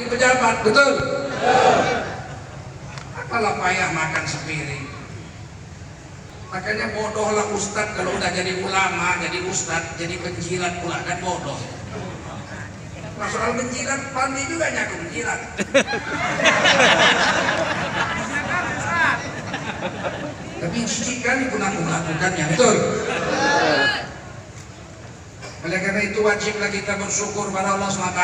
jadi pejabat, betul? Apalah payah makan sepiring. Makanya bodohlah ustadz kalau udah jadi ulama, jadi ustadz, jadi penjilat pula kan bodoh. Nah, soal menjilat, Pandi juga nyaku menjilat. Tapi jijik kali pun aku melakukannya, betul? Oleh karena itu wajiblah kita bersyukur pada Allah SWT.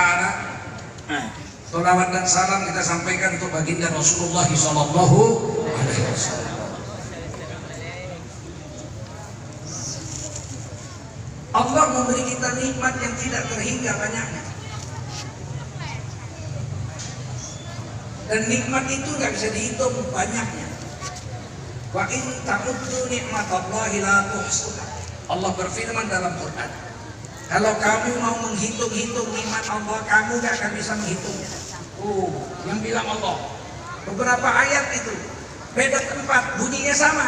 Sholawat dan salam kita sampaikan untuk baginda Rasulullah SAW. Allah memberi kita nikmat yang tidak terhingga banyaknya. Dan nikmat itu nggak bisa dihitung banyaknya. Wa in ta'uddu ni'matallahi la tuhsuha. Allah berfirman dalam Quran, kalau kamu mau menghitung-hitung nikmat Allah, kamu nggak akan bisa menghitungnya. Yang bilang Allah. Beberapa ayat itu beda tempat, bunyinya sama.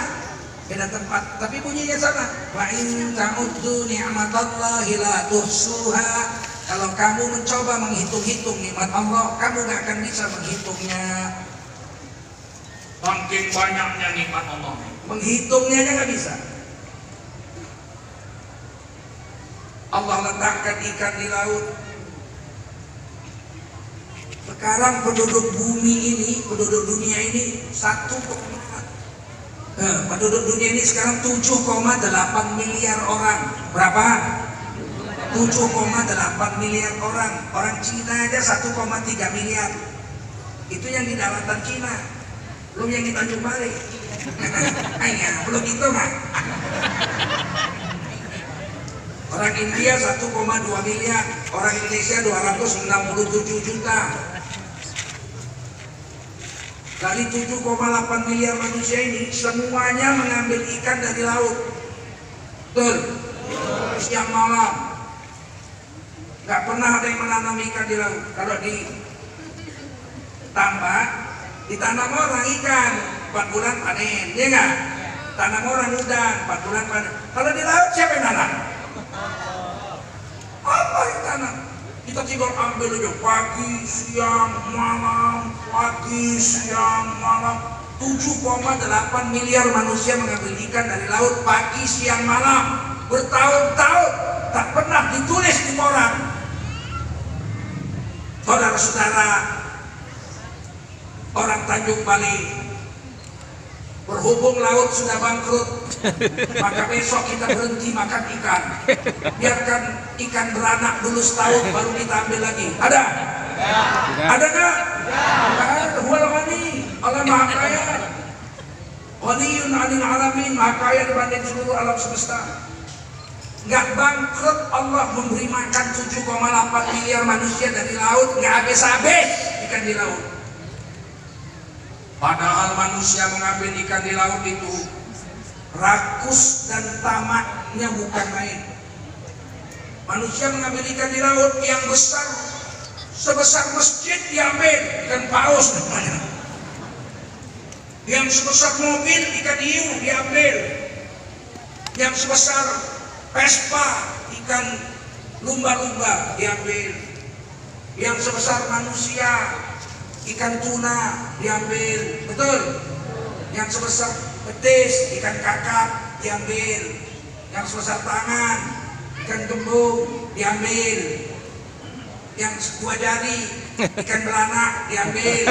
Beda tempat, tapi bunyinya sama. Wa in ta'uddu ni'matallahi la tuhsuha. Kalau kamu mencoba menghitung-hitung nikmat Allah, kamu gak akan bisa menghitungnya. Saking banyaknya nikmat Allah, menghitungnya aja gak bisa. Allah letakkan ikan di laut. Sekarang penduduk bumi ini, penduduk dunia ini penduduk dunia ini sekarang 7,8 miliar orang. Berapa? 7,8 miliar orang. Orang Cina aja 1,3 miliar. Itu yang di daratan Cina, belum yang di Tanjung Balai. Belum itu mah. Orang India 1,2 miliar. Orang Indonesia 267 juta. Dari 7,8 miliar manusia ini, semuanya mengambil ikan dari laut. Betul? Siang malam. Gak pernah ada yang menanam ikan di laut. Kalau di tambak, ditanam orang ikan 4 bulan panen, ya nggak? Tanam orang udan 4 bulan panen. Kalau di laut siapa yang tanam? Apa yang tanam? Kita tinggal ambil aja pagi, siang, malam, pagi, siang, malam. 7,8 miliar manusia mengambil ikan dari laut pagi, siang, malam. Bertahun-tahun tak pernah ditulis di koran. Saudara-saudara, orang Tanjung Balai, berhubung laut sudah bangkrut, maka besok kita berhenti makan ikan. Biarkan ikan beranak dulu setahun baru kita ambil lagi. Ada? Ada nggak? Ada. Huwal ghani, Allah Maha Kaya. Ghaniyun 'anil 'alamin, Maha Kaya dibanding seluruh alam semesta. Nggak bangkrut, Allah memberi makan 7,8 miliar manusia dari laut, nggak habis-habis ikan di laut. Padahal manusia mengambil ikan di laut itu rakus dan tamaknya bukan main. Manusia mengambil ikan di laut yang besar, sebesar masjid diambil, ikan paus namanya. Yang sebesar mobil, ikan hiu diambil. Yang sebesar Vespa, ikan lumba-lumba diambil. Yang sebesar manusia, ikan tuna diambil. Betul? Yang sebesar betis, ikan kakap diambil. Yang sebesar tangan, ikan gembung diambil. Yang 2 jari, ikan belanak diambil.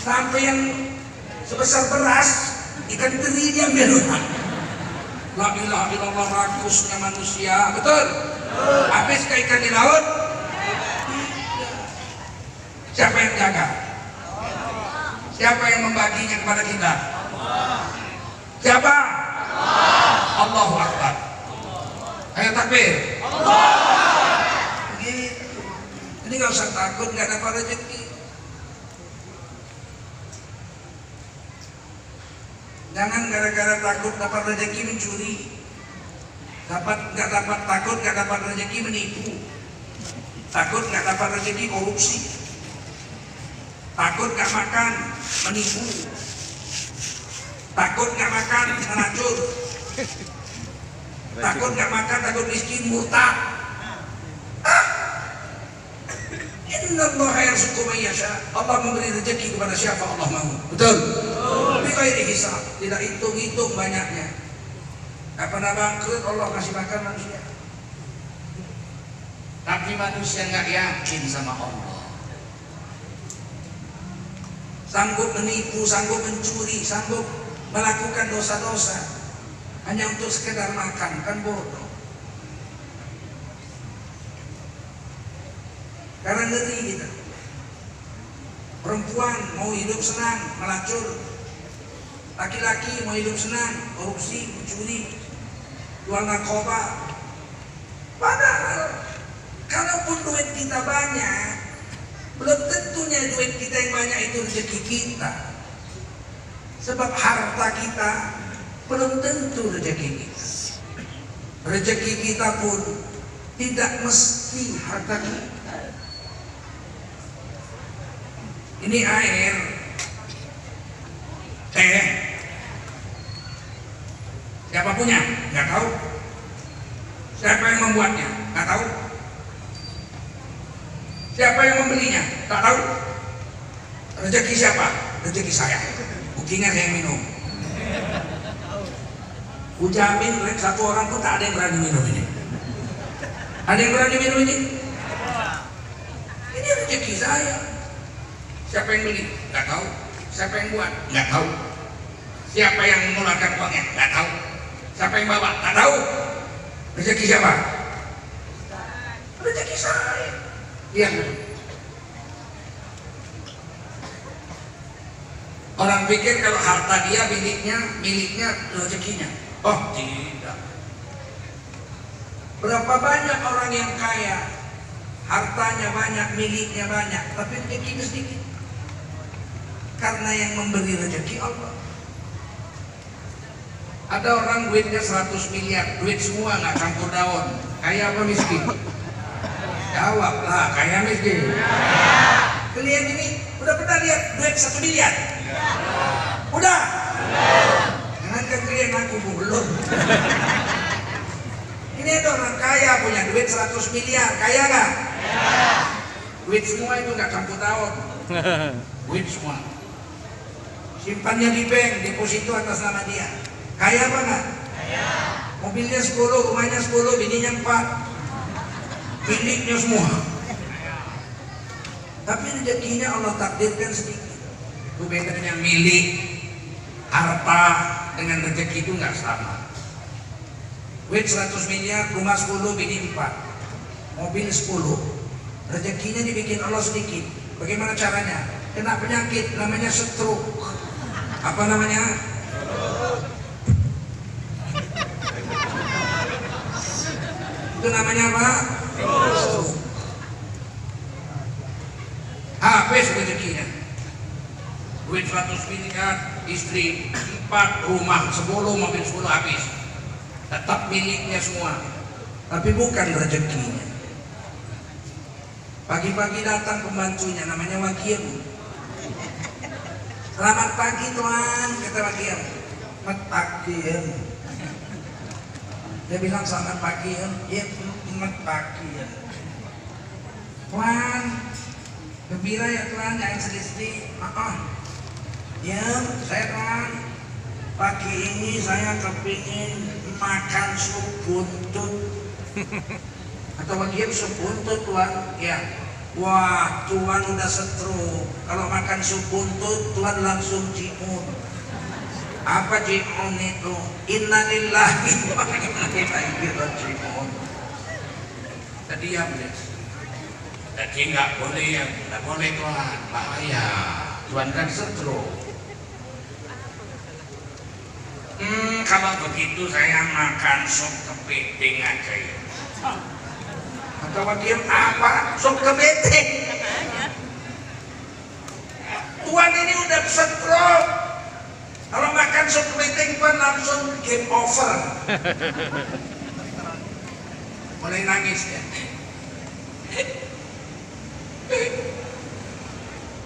Sampai yang sebesar beras, ikan teri diambil. La ilaha illallah, rakusnya manusia. Betul? Habis ke ikan di laut? Siapa yang jaga? Siapa yang membaginya kepada kita? Siapa? Allahu Akbar. Ayo takbir. Begitu. Ini nggak usah takut, nggak dapat rezeki. Jangan gara-gara takut dapat rezeki mencuri, nggak dapat takut nggak dapat rezeki menipu, takut nggak dapat rezeki korupsi, takut nggak makan menipu, takut nggak makan meracun, takut nggak makan takut miskin murtad. Ini Innallaha yarzuqu man yasha. Allah memberi rezeki kepada siapa Allah mau. Betul? Bi ghairi hisab, tidak hitung-hitung banyaknya. Enggak pernah bangkrut Allah kasih makan manusia. Tapi manusia enggak yakin sama Allah. Sanggup menipu, sanggup mencuri, sanggup melakukan dosa-dosa hanya untuk sekedar makan, kan bodoh. Karena ngeri kita. Perempuan mau hidup senang, melacur. Laki-laki mau hidup senang, korupsi, mencuri, jual narkoba. Padahal kalaupun duit kita banyak, belum tentunya duit kita yang banyak itu rezeki kita. Sebab harta kita belum tentu rezeki kita. Rezeki kita pun tidak mesti harta kita. Ini air, teh, siapa punya? Nggak tahu. Siapa yang membuatnya? Nggak tahu. Siapa yang membelinya? Tak tahu. Rezeki siapa? Rezeki saya. Buktinya saya yang minum. Ujamin satu orang pun tak ada yang berani minum ini. Ada yang berani minum ini? Ini rezeki saya. Siapa yang beli? Nggak tahu. Siapa yang buat? Nggak tahu. Siapa yang mengeluarkan uangnya? Nggak tahu. Siapa yang bawa? Nggak tahu. Rezeki siapa? Rezeki saya. Iya. Orang pikir kalau harta dia miliknya rezekinya. Oh tidak. Berapa banyak orang yang kaya, hartanya banyak, miliknya banyak, tapi rezekinya sedikit. Karena yang memberi rezeki Allah. Ada orang duitnya 100 miliar, duit semua nggak campur daun. Kaya apa miskin? Jawablah, kaya miskin. Kalian ini udah pernah lihat duit 1 miliar? Udah? Jangankan kalian, aku belum. Ini ada orang kaya punya duit 100 miliar, kaya nggak? Duit semua itu nggak campur daun. Duit semua. Simpannya di bank, deposito atas nama dia. Kaya apa nggak? Kaya. Mobilnya 10, rumahnya 10, bininya 4. Miliknya semua. Tapi rezekinya Allah takdirkan sedikit. Itu bedanya milik, harta dengan rezeki itu nggak sama. Duit 100 miliar, rumah 10, bini 4, mobil 10. Rezekinya dibikin Allah sedikit. Bagaimana caranya? Kena penyakit namanya stroke. Apa namanya? Itu namanya apa? Stroke. Habis rezekinya. Duit 100 miliar, istri 4, rumah 10, mobil 10 habis. Tetap miliknya semua, tapi bukan rezekinya. Pagi-pagi datang pembantunya, namanya Wakil. Selamat pagi tuan, kata Wakil. Selamat pagi. Dia bilang selamat pagi. Ya, selamat pagi. Tuan, gembira ya tuan, jangan sedih-sedih. Ya, saya tuan. Pagi ini saya kepingin makan sup buntut. Atau bagian sup buntut tuan. Ya. Wah, tuan udah stroke. Kalau makan sup buntut, tuan langsung jiun. Apa jiun itu? Innalillahi wa inna ilaihi raji'un. Tadi ya boleh. Jadi nggak boleh tuan, bahaya. Tuan kan stroke. Kalau begitu saya makan sup kepiting aja ya. Atau dia apa? Sup kepiting. Tuan ini udah stroke. Kalau makan sup kepiting tuan langsung game over. Mulai nangis ya.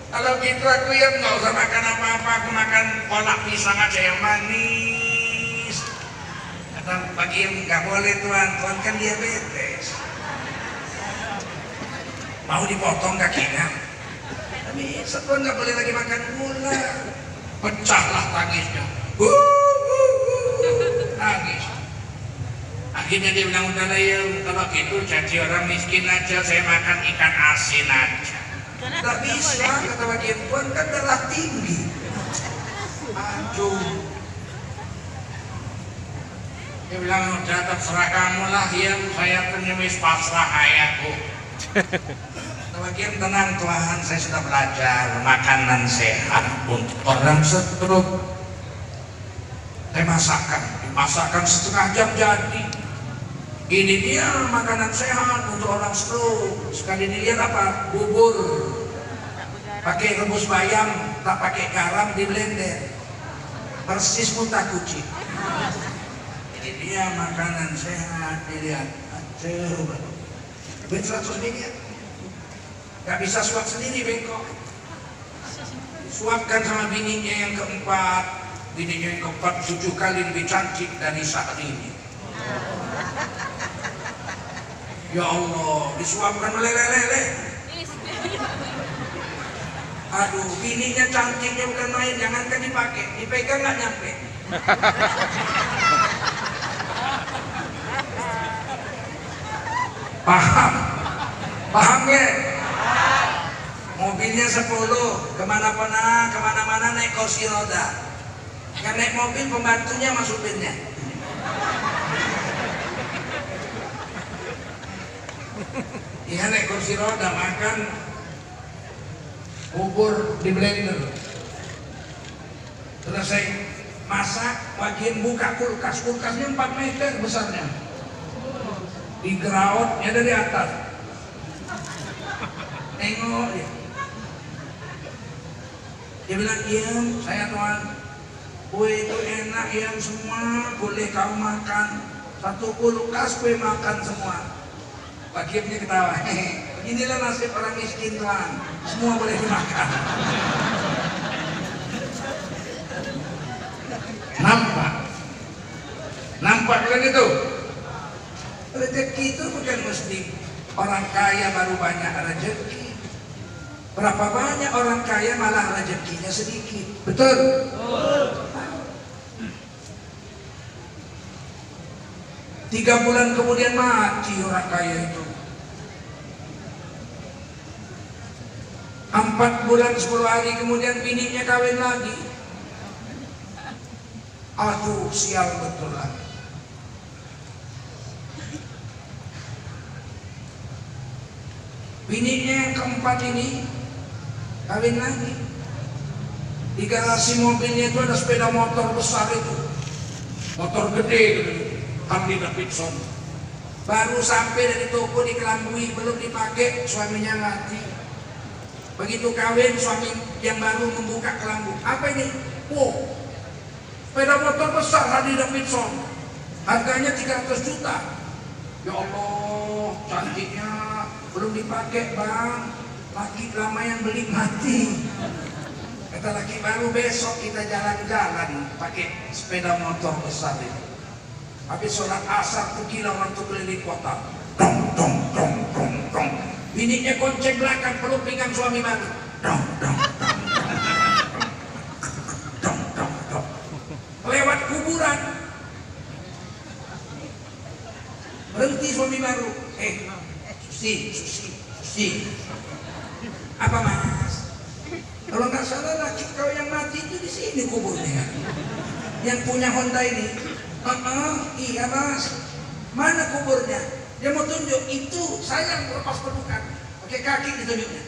Kalau gitu aku ya nggak usah makan apa-apa, aku makan kolak pisang aja yang manis. Atau bagi yang nggak boleh tuan kan diabetes. mau dipotong kakinya. Tapi setelah nggak boleh lagi makan gula, pecahlah tangisnya. Nangis. Akhirnya dia bilang, udah lah ya, kalau gitu jadi orang miskin aja, saya makan ikan asin aja. Tak bisa, kata bagian tuan, kan darah tinggi. Aduh. Dia bilang, udah terserah kamu lah ya, saya penyemis pasrah hayatku. Bagian tenang Tuhan, saya sudah belajar makanan sehat untuk orang stroke. Saya dimasakkan setengah jam jadi. Ini dia makanan sehat untuk orang stroke. Sekali dilihat apa? Bubur. Pakai rebus bayam, tak pakai garam, di blender. Persis muntah kucing. Ini dia makanan sehat, dilihat. Coba. Bet-100 ringgit. Gak bisa suap sendiri bengkok. Suapkan sama bininya yang keempat. Bininya yang keempat 7 kali lebih cantik dari Syahrini. Ya Allah, disuapkan oleh lele. Aduh, bininya cantiknya bukan main, jangankan dipakai, dipegang nggak nyampe. Paham ya? Mobilnya 10, kemana-mana naik kursi roda. Yang naik mobil pembantunya sama supirnya. Dia naik kursi roda makan bubur di blender. Selesai masak, bagian buka kulkasnya 4 meter besarnya. Digerautnya dari atas. Tengok dia. Dia bilang, iya saya tuan, kue itu enak yang semua boleh kau makan. Satu kulkas kue makan semua. Bagiannya ketawa, beginilah nasib orang miskin tuan, semua boleh dimakan. Nampak kan itu? Rezeki itu bukan mesti orang kaya baru banyak rezeki. Berapa banyak orang kaya malah rezekinya sedikit. Betul? 3 bulan kemudian mati orang kaya itu. 4 bulan 10 hari kemudian bininya kawin lagi. Aduh, sial betul lah. Bininya yang keempat ini kawin lagi. Di garasi mobilnya itu ada sepeda motor besar itu, motor gede gitu. Harley Davidson. Baru sampai dari toko dikelambui, belum dipakai, suaminya mati. Begitu kawin, suami yang baru membuka kelambu. Apa ini? Wow, sepeda motor besar Harley Davidson. Harganya 300 juta. Ya Allah, cantiknya. Belum dipakai bang. Laki lama yang beli mati. Kata laki baru, besok kita jalan-jalan pakai sepeda motor besar itu. Habis sholat asar pergi orang tuh keliling kota. Dong dong dong dong dong. Bininya gonceng belakang peluk pinggang suami baru. Dong dong dong dong dong dong. Lewat kuburan. Berhenti suami baru. Susi. Apa mas? Kalau nggak salah laki kau yang mati itu di sini kuburnya. Yang punya Honda ini. Iya mas, mana kuburnya? Dia mau tunjuk, itu saya yang lepas pelukan, pakai kaki ditunjuknya.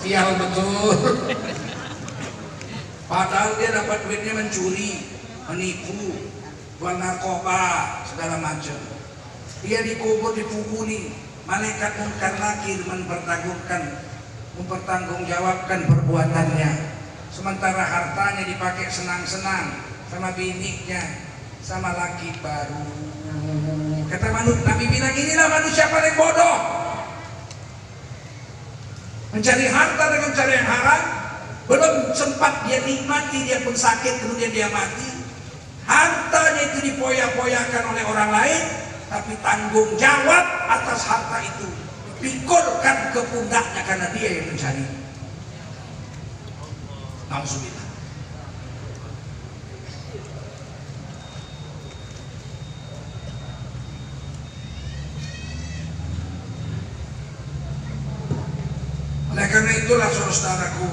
Sial betul. Padahal dia dapat duitnya mencuri, menipu, jual narkoba, segala macam. Dia dikubur, dipukuli, malaikat munkar nakir mempertanggungjawabkan perbuatannya. Sementara hartanya dipakai senang-senang sama bininya, sama laki baru. Kata Nabi bilang, inilah manusia paling bodoh. Mencari harta dengan cara yang haram, belum sempat dia nikmati, dia pun sakit, kemudian dia mati. Hartanya itu dipoya-poyakan oleh orang lain, tapi tanggung jawab atas harta itu pikulkan ke pundaknya karena dia yang mencari. Nauzubillah. Oleh karena itulah saudaraku,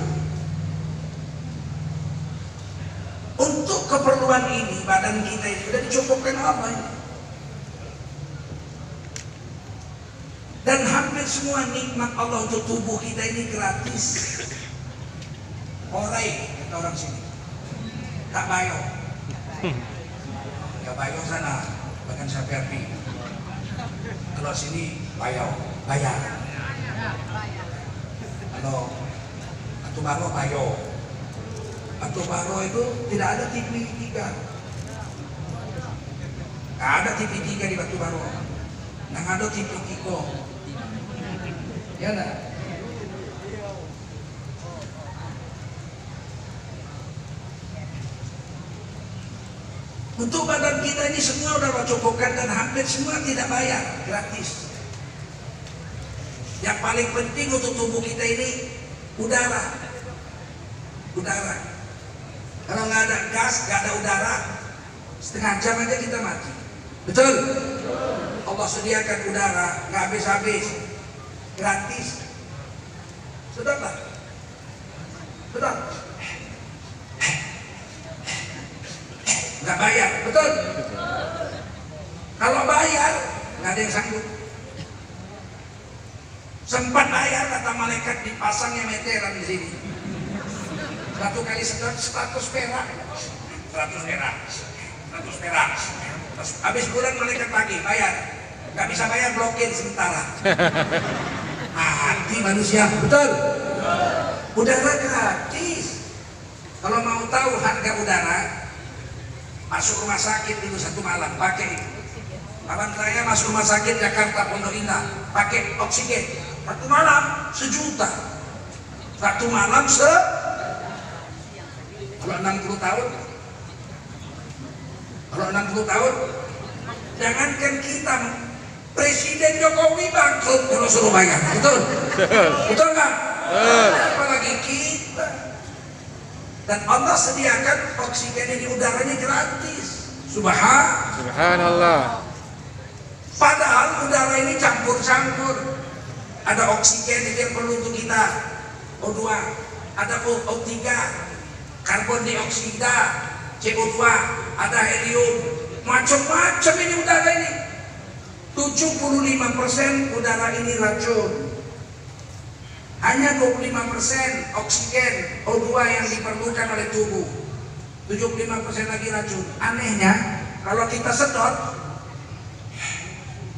untuk keperluan ini badan kita ini sudah dicukupkan Allah ini. Dan hampir semua nikmat Allah untuk tubuh kita ini gratis. Orai kata orang sini, tak bayo. Ya bayo sana, bahkan Saperti. Kalau sini bayo, bayar. Kalau Batu Baro bayo. Batu Baro itu tidak ada TV 3. Tidak ada TV 3 di Batu Baro. Nang ada TV Kiko. Ya enggak? Untuk badan kita ini semua udah cukupkan dan hampir semua tidak bayar, gratis. Yang paling penting untuk tubuh kita ini udara. Udara. Kalau nggak ada gas, nggak ada udara, setengah jam aja kita mati. Betul? Allah sediakan udara, nggak habis-habis, gratis. Sudah tak? Sudah? Nggak bayar, betul? Kalau bayar, nggak ada yang sanggup. Sempat bayar kata malaikat, dipasangnya meteran di sini. 1 kali sedot 100 perak, 100 perak, 100 perak. Terus habis bulan malaikat pagi bayar, nggak bisa bayar blokir sementara. Hati manusia, betul? Udara gratis. Kalau mau tahu harga udara, masuk rumah sakit dulu 1 malam pakai itu. Kawan saya masuk rumah sakit Jakarta Pondok Indah pakai oksigen 1 malam 1 juta. 1 malam kalau 60 tahun, kalau 60 tahun, jangankan kita, Presiden Jokowi bangkrut kalau suruh bayar, betul? Betul nggak? Apalagi kita. Dan Allah sediakan oksigen di udaranya gratis. Subhanallah. Padahal udara ini campur-campur. Ada oksigen yang perlu untuk kita, O2, ada O3, karbon dioksida, CO2, ada helium, macam-macam ini udara ini. 75% udara ini racun. Hanya 25% oksigen O2 yang diperlukan oleh tubuh. 75% lagi racun. Anehnya, kalau kita sedot,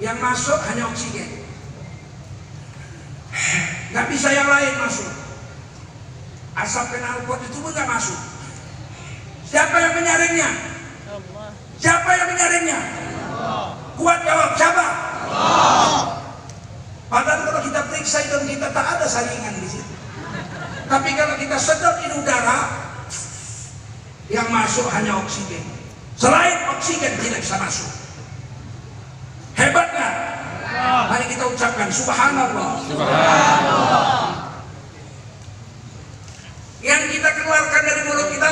yang masuk hanya oksigen. Nggak bisa yang lain masuk. Asap knalpot itu pun nggak masuk. Siapa yang menyaringnya? Siapa yang menyaringnya? Kuat jawab, siapa? Padahal kalau kita periksa hidung kita tak ada saringan di situ. Tapi kalau kita sedot di udara, yang masuk hanya oksigen. Selain oksigen tidak bisa masuk. Hebat nggak? Mari kita ucapkan Subhanallah. Subhanallah. Yang kita keluarkan dari mulut kita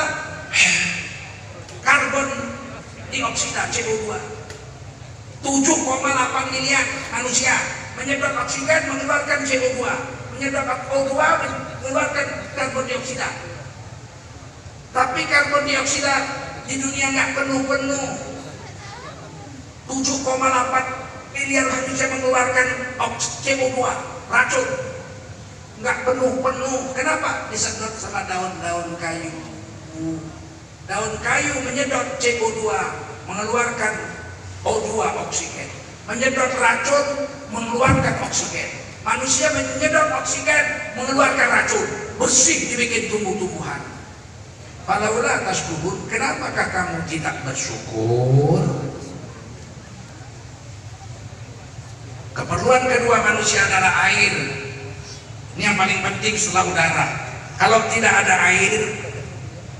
karbon dioksida CO2. 7,8 miliar manusia menyedot oksigen mengeluarkan CO2, menyedot O2 mengeluarkan karbon dioksida. Tapi karbon dioksida di dunia nggak penuh-penuh. 7,8 miliar manusia mengeluarkan CO2 racun, nggak penuh-penuh. Kenapa? Disedot sama daun-daun kayu. Daun kayu menyedot CO2 mengeluarkan O2 oksigen, menyedot racun mengeluarkan oksigen. Manusia menyedot oksigen mengeluarkan racun, bersih dibikin tumbuh-tumbuhan. Falaula tashkurun, kenapakah kamu tidak bersyukur? Keperluan kedua manusia adalah air. Ini yang paling penting setelah udara. Kalau tidak ada air,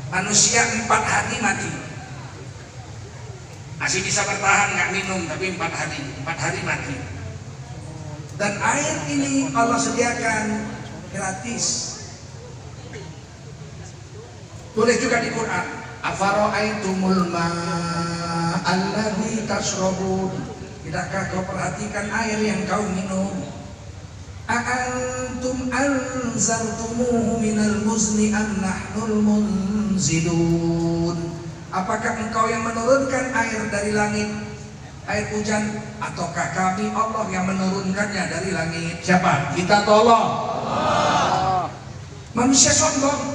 manusia 4 hari mati. Masih bisa bertahan nggak minum, tapi 4 hari mati. Dan air ini Allah sediakan gratis. Tulis juga di Quran, afara'aitumul ma'alladzi tashrabun. Tidakkah kau perhatikan air yang kau minum? A'antum anzaltumuhu minal muzni am nahnul munzilun. Apakah engkau yang menurunkan air dari langit, air hujan, ataukah kami Allah yang menurunkannya dari langit? Siapa? Kita tolong. Manusia sombong.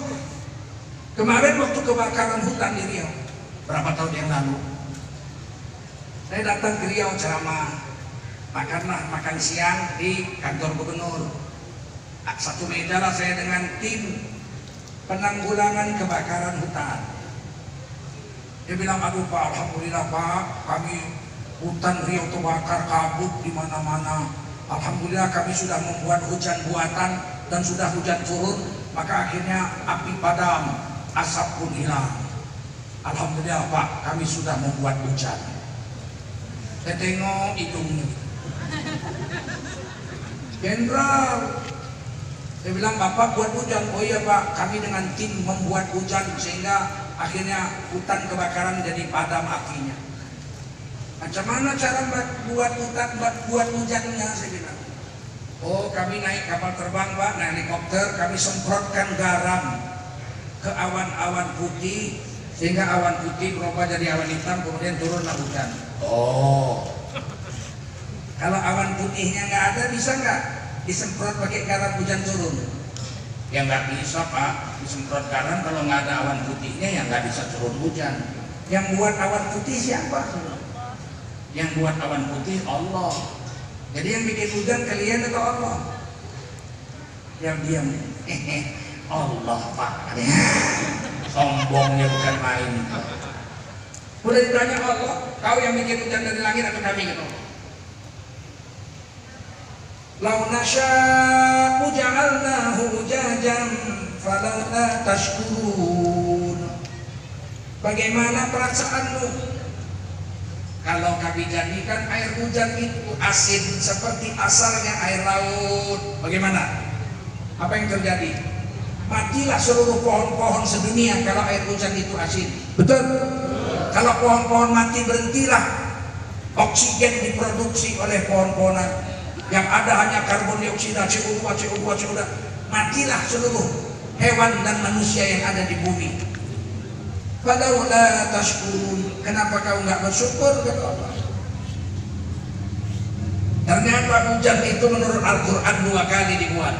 Kemarin waktu kebakaran hutan di Riau, berapa tahun yang lalu, saya datang ke Riau ceramah, makan siang di kantor gubernur. Satu meja lah saya dengan tim penanggulangan kebakaran hutan. Dia bilang, aduh Pak, alhamdulillah Pak, kami hutan Riau terbakar kabut di mana-mana. Alhamdulillah kami sudah membuat hujan buatan dan sudah hujan turun, maka akhirnya api padam, asap pun hilang. Alhamdulillah Pak, kami sudah membuat hujan. Saya tengok hidungnya, Jenderal. Saya bilang, Bapak buat hujan? Oh iya Pak, kami dengan tim membuat hujan sehingga akhirnya hutan kebakaran jadi padam apinya. Macam mana cara buat hujannya? Saya bilang, oh kami naik kapal terbang Pak, naik helikopter, kami semprotkan garam ke awan-awan putih sehingga awan putih berubah jadi awan hitam, kemudian turunlah hujan. Oh, kalau awan putihnya nggak ada, bisa nggak disemprot pakai garam hujan turun? Ya nggak bisa Pak, disemprot garam kalau nggak ada awan putihnya ya nggak bisa turun hujan. Yang buat awan putih siapa? Yang buat awan putih Allah. Jadi yang bikin hujan kalian atau Allah? Yang diam. Allah Pak. Sombongnya bukan main. Udah ditanya Allah, kau yang bikin hujan dari langit atau kami gitu? Lau nasya'u ja'alnahu ujajan falawla tashkurun. Bagaimana perasaanmu kalau kami jadikan air hujan itu asin seperti asalnya air laut? Bagaimana? Apa yang terjadi? Matilah seluruh pohon-pohon sedunia kalau air hujan itu asin. Betul? Kalau pohon-pohon mati, berhentilah oksigen diproduksi oleh pohon-pohonan. Yang ada hanya karbon dioksida, CO2. Matilah seluruh hewan dan manusia yang ada di bumi. Falaula tashkurun. Kenapa kau nggak bersyukur kepada Allah? Ternyata hujan itu menurut Al-Quran 2 kali dibuat.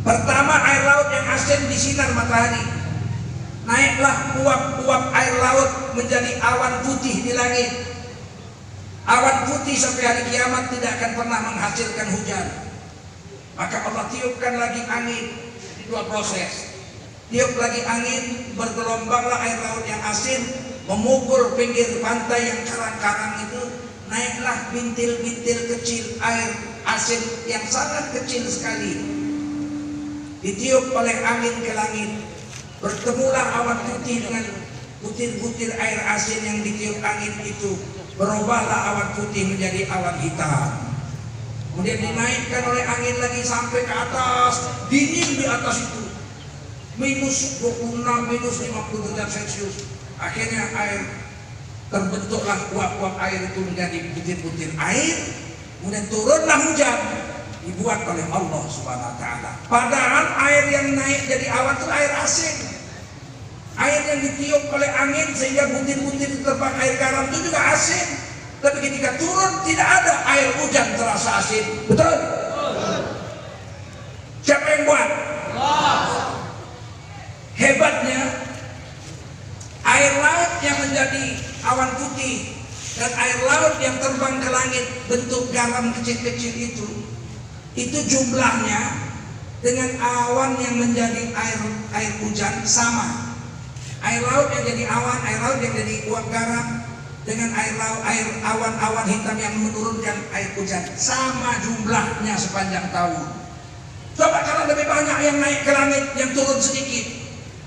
Pertama, air laut yang asin disinar matahari, naiklah uap-uap air laut menjadi awan putih di langit. Awan putih sampai hari kiamat tidak akan pernah menghasilkan hujan. Maka Allah tiupkan lagi angin. Di 2 proses. Tiup lagi angin, bergelombanglah air laut yang asin, memukul pinggir pantai yang karang-karang itu, naiklah bintil-bintil kecil air asin yang sangat kecil sekali. Ditiup oleh angin ke langit, bertemulah awan putih dengan butir-butir air asin yang ditiup angin itu, berubahlah awan putih menjadi awan hitam. Kemudian dinaikkan oleh angin lagi sampai ke atas, dingin di atas itu, minus 26, minus 50 derajat Celcius. Akhirnya air terbentuklah uap-uap air itu menjadi butir-butir air, kemudian turunlah hujan, dibuat oleh Allah Subhanahu wa Ta'ala. Padahal air yang naik jadi awan itu air asin, air yang ditiup oleh angin sehingga butir-butir terbang air garam itu juga asin. Tapi ketika turun tidak ada air hujan terasa asin. Betul? Siapa yang buat? Allah. Hebatnya air laut yang menjadi awan putih dan air laut yang terbang ke langit bentuk garam kecil-kecil itu jumlahnya dengan awan yang menjadi air hujan sama. Air laut yang jadi awan, air laut yang jadi uap garam dengan awan-awan hitam yang menurunkan air hujan sama jumlahnya sepanjang tahun. Coba kalau lebih banyak yang naik ke langit, yang turun sedikit,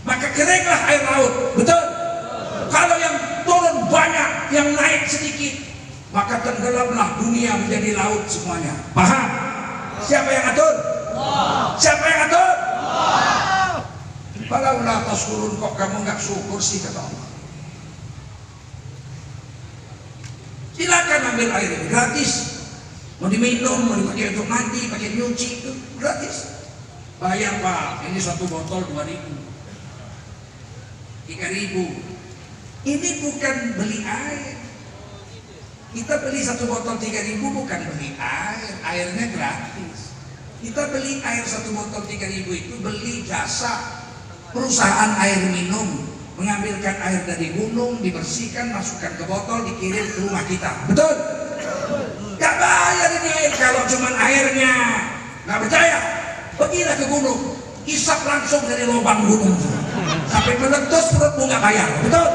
maka keringlah air laut. Betul? Kalau yang turun banyak, yang naik sedikit, maka tenggelamlah dunia menjadi laut semuanya. Paham? Siapa yang atur? Siapa yang atur? Kalau atas turun kok kamu nggak syukur sih, kata Allah. Silakan ambil air ini gratis. Mau diminum, mau dipakai untuk mandi, pakai nyuci, itu gratis. Bayar Pak, ini satu botol 2.000, 3.000. Ini bukan beli air. Kita beli satu botol 3.000 bukan beli air, airnya gratis. Kita beli air satu botol 3.000 itu beli jasa perusahaan air minum, mengambilkan air dari gunung, dibersihkan, masukkan ke botol, dikirim ke rumah kita. Betul? Gak bayar ini air. Kalau cuma airnya gak percaya, pergilah ke gunung, isap langsung dari lubang gunung sampai meletus, perutmu gak bayar. Betul?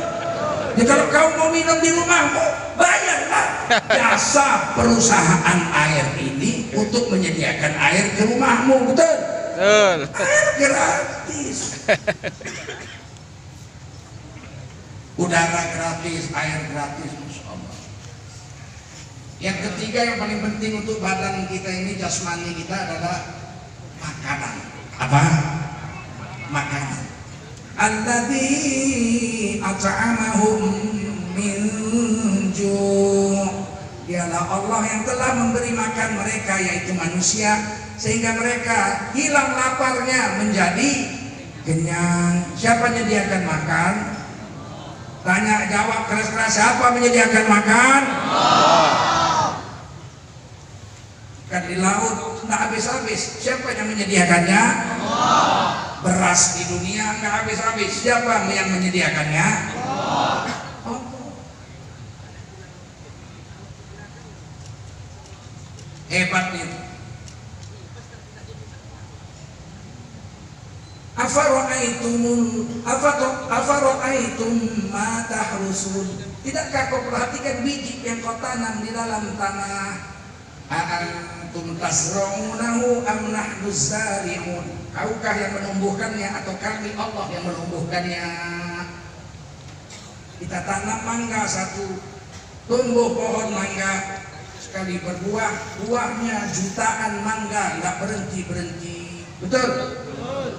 Ya kalau kau mau minum di rumahmu, bayarlah jasa perusahaan air ini untuk menyediakan air ke rumahmu. Betul? Air gratis. Udara gratis, air gratis, Masya Allah. Yang ketiga yang paling penting untuk badan kita ini, jasmani kita, adalah makanan. Apa? Makanan. Alladzi at'amahum min ju'. Dialah Allah yang telah memberi makan mereka, yaitu manusia, sehingga mereka hilang laparnya menjadi kenyang. Siapa menyediakan makan? Tanya jawab keras-keras, siapa menyediakan makan? Kan di laut nggak habis-habis, siapa yang menyediakannya? Beras di dunia nggak habis-habis, siapa yang menyediakannya? Hebat nih. Afara'aitum ma tahrusun. Tidakkah kau perhatikan biji yang kau tanam di dalam tanah? Aantum tasra'unahu am nahnu zari'un. Kaukah yang menumbuhkannya atau kami Allah yang menumbuhkannya? Kita tanam mangga satu, tumbuh pohon mangga, sekali berbuah, buahnya jutaan mangga, nggak berhenti-berhenti. Betul?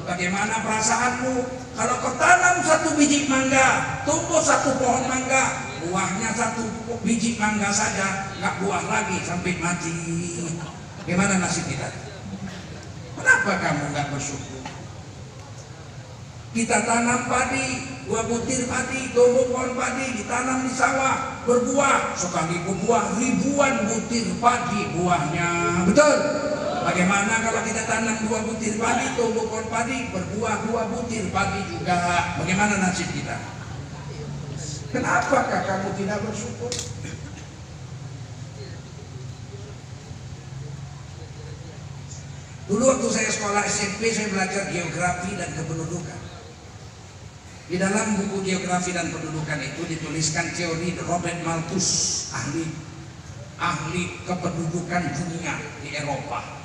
Bagaimana perasaanmu kalau kau tanam satu biji mangga, tumbuh satu pohon mangga, buahnya satu biji mangga saja, nggak buah lagi sampai mati? Gimana nasib kita? Kenapa kamu nggak bersyukur? Kita tanam padi, 2 butir padi, tumbuh pohon padi, ditanam di sawah, berbuah, sekali berbuah ribuan butir padi buahnya. Betul? Bagaimana kalau kita tanam 2 butir padi, tumbuh pohon padi, berbuah 2 butir padi juga? Bagaimana nasib kita? Kenapakah kamu tidak bersyukur? Dulu waktu saya sekolah SMP, saya belajar geografi dan kependudukan. Di dalam buku geografi dan pendudukan itu dituliskan teori Robert Malthus, ahli kependudukan dunia di Eropa.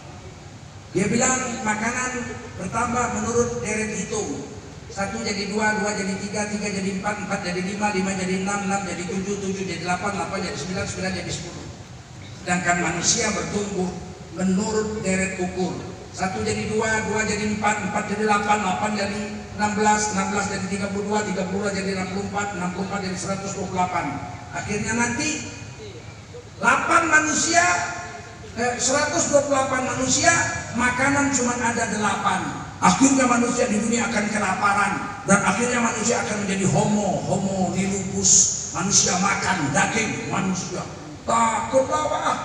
Dia bilang makanan bertambah menurut deret hitung. 1 jadi 2, 2 jadi 3, 3 jadi 4, 4 jadi 5, 5 jadi 6, 6 jadi 7, 7 jadi 8, 8 jadi 9, 9 jadi 10. Sedangkan manusia bertumbuh menurut deret ukur. 1 jadi 2, 2 jadi 4, 4 jadi 8, 8 jadi 16, 16 jadi 32, 32 jadi 64, 64 jadi 128. Akhirnya nanti 8 manusia, 128 manusia, makanan cuma ada 8. Akhirnya manusia di dunia akan kelaparan, dan akhirnya manusia akan menjadi homo nilubus. Manusia makan daging manusia. Takutlah Pak.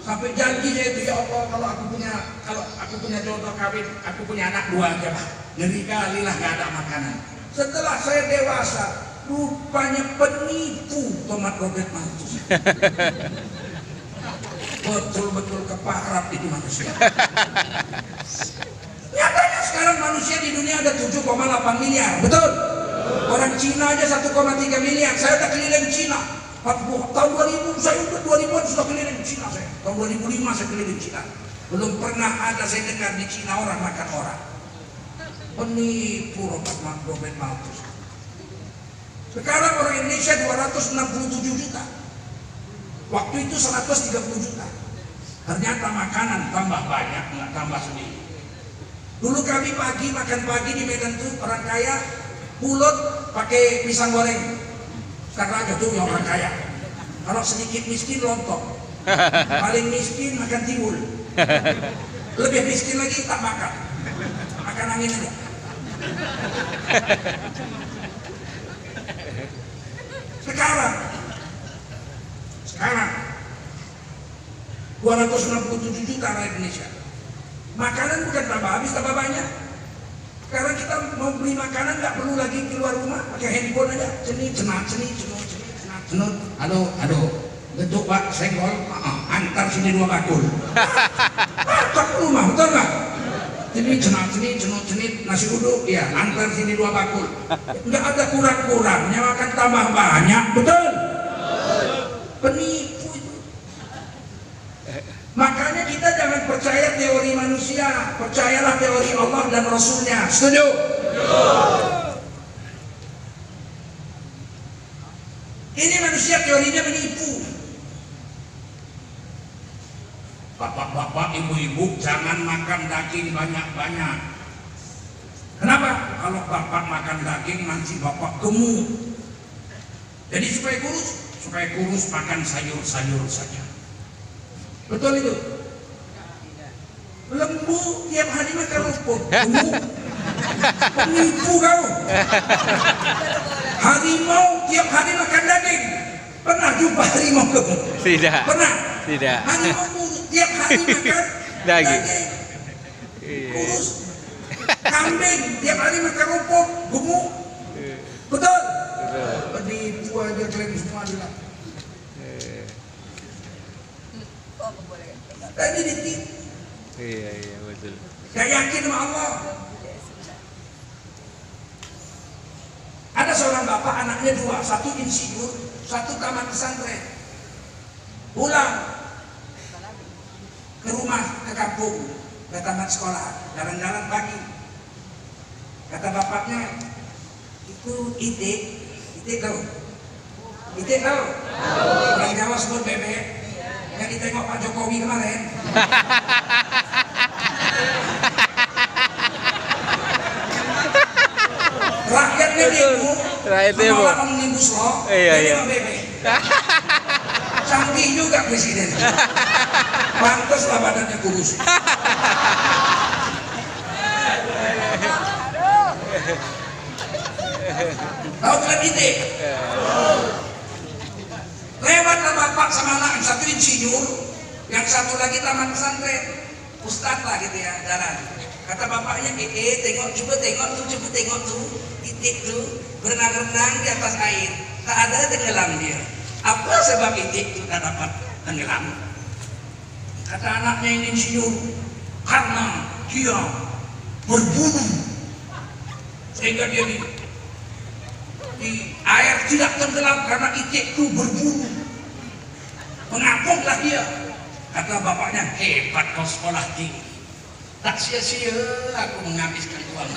Sampai janjinya itu, ya Allah, kalau aku punya jodoh kawin, aku punya anak 2 aja Pak. Ngeri kali lah gak ada makanan. Setelah saya dewasa, rupanya penipu Thomas Robert Malthus. Betul-betul keparap itu manusia. Nyatanya sekarang manusia di dunia ada 7,8 miliar, betul? Orang Cina aja 1,3 miliar. Saya udah keliling Cina. Tahun 2000, saya udah 2000-an sudah keliling Cina saya. Tahun 2005 saya keliling Cina. Belum pernah ada saya dengar di Cina orang makan orang. Penipu Robert Malthus. Sekarang orang Indonesia 267 juta. Waktu itu 130 juta. Ternyata makanan tambah banyak, nggak tambah sedikit. Dulu kami pagi makan pagi di Medan tuh orang kaya pulut pakai pisang goreng. Sekarang aja tuh yang orang kaya. Kalau sedikit miskin lontong. Paling miskin makan tiwul. Lebih miskin lagi tak makan. Makan angin aja. Sekarang 267 juta rakyat Indonesia. Makanan bukan tambah habis, tambah banyak. Sekarang kita mau beli makanan nggak perlu lagi keluar rumah, pakai handphone aja. Cenut. Aduh, bentuk pak senggol, antar sini 2 bakul. Ke rumah, betul nggak? Cenut, nasi uduk, ya antar sini 2 bakul. Nggak ada kurang-kurangnya, makan tambah banyak, betul? Penipu itu. Makanya kita jangan percaya teori manusia, percayalah teori Allah dan Rasulnya. Setuju? Ini manusia teorinya menipu. Bapak-bapak, ibu-ibu, jangan makan daging banyak-banyak. Kenapa? Kalau bapak makan daging nanti bapak gemuk. Jadi supaya kurus makan sayur-sayur saja. Betul itu? Lembu tiap hari makan rumput. Penipu kau. Harimau tiap hari makan daging. Pernah jumpa harimau gemuk? Tidak. Pernah? Tidak. Harimau tiap hari makan daging. Kurus. Kambing tiap hari makan rumput, gemuk. Betul? Penipu aja kalian semua bilang. Tadi ditipu. Iya betul. Gak yakin sama Allah. Ada seorang bapak, anaknya 2, satu insinyur, satu taman pesantren. Pulang ke rumah, ke kampung, ke taman sekolah, jalan-jalan pagi. Kata bapaknya, itu itik tahu? Orang Jawa sebut bebek. Yang ditengok Pak Jokowi kemarin. Rakyatnya demo, menolak omnibus law, jadi bebek. Canggih juga presiden. Pantaslah badannya kurus. Tahu kan itik? Lewatlah bapak sama anak, yang satu insinyur, yang satu lagi taman pesantren, ustadz lah gitu ya, jalan. Kata bapaknya, coba tengok tuh, itik tuh berenang-renang di atas air, tak ada tenggelam dia. Apa sebab itik itu tak dapat tenggelam? Kata anaknya ini insinyur, karena dia berbulu, sehingga dia di air tidak tenggelam karena itik itu berbulu. Mengapunglah dia. Kata bapaknya, hebat kau sekolah tinggi. Tak sia-sia aku menghabiskan uang.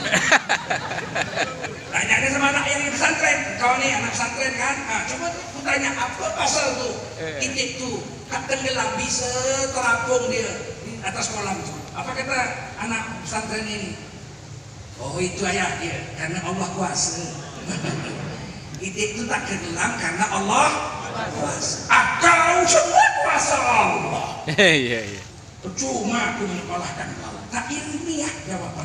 Tanya sama anak yang di pesantren. Kau ini anak pesantren kan? Coba aku tanya apa pasal tuh itik tuh tak tenggelam bisa terapung dia di atas kolam tuh. Apa kata anak pesantren ini? Oh itu ayah dia, karena Allah kuasa. Itik itu tak tenggelam karena Allah kuasa. Kau semua kuasa Allah. Iya. Percuma aku menyekolahkan kau. Tak ilmiah jawaban.